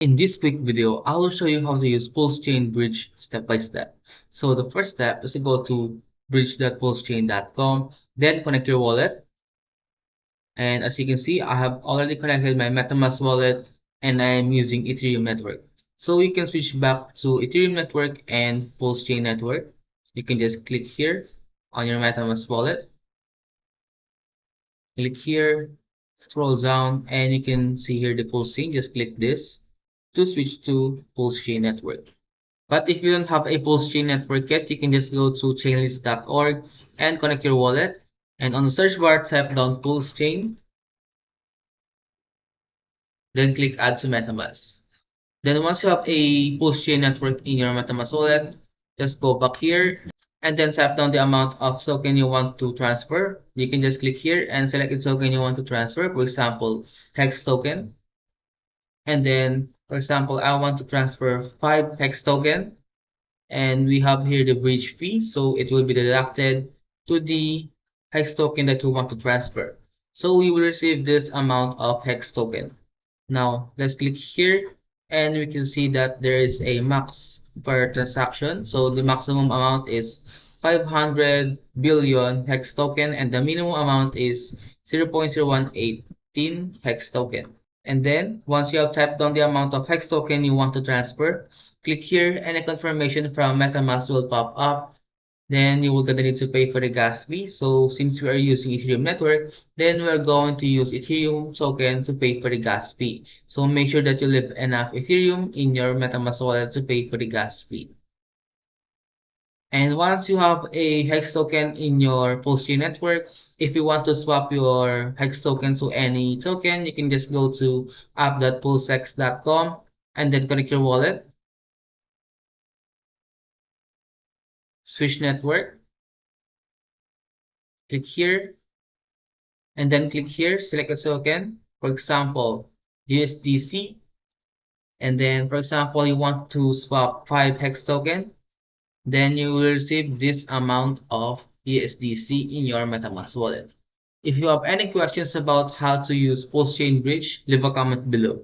In this quick video, I will show you how to use Pulsechain Bridge step by step. So the first step is to go to bridge.pulsechain.com, then connect your wallet. And as you can see, I have already connected my MetaMask wallet and I am using Ethereum network. So you can switch back to Ethereum network and Pulsechain network. You can just click here on your MetaMask wallet, click here, scroll down, and you can see here the Pulsechain. Just click this to switch to Pulsechain network. But if you don't have a Pulsechain network yet, you can just go to chainlist.org and connect your wallet. And on the search bar, type down Pulsechain, then click Add to MetaMask. Then once you have a Pulsechain network in your MetaMask wallet, just go back here and then type down the amount of token you want to transfer. You can just click here and select the token you want to transfer. For example, Hex token. And then, for example, I want to transfer 5 Hex token. And we have here the bridge fee, so it will be deducted to the hex token that you want to transfer. So we will receive this amount of hex token. Now let's click here and we can see that there is a max per transaction. So the maximum amount is 500 billion hex token and the minimum amount is 0.0118 hex token. And then once you have typed down the amount of hex token you want to transfer, click here and a confirmation from MetaMask will pop up. Then you will gonna need to pay for the gas fee. So since we are using Ethereum network, then we're going to use Ethereum token to pay for the gas fee. So make sure that you leave enough Ethereum in your MetaMask wallet to pay for the gas fee. And once you have a hex token in your Pulsechain network, if you want to swap your hex token to any token, you can just go to app.pulsex.com and then connect your wallet, switch network, click here, and then click here, select a token, for example, USDC, and then for example, you want to swap 5 hex token, then you will receive this amount of USDC in your MetaMask wallet. If you have any questions about how to use Pulsechain Bridge, leave a comment below.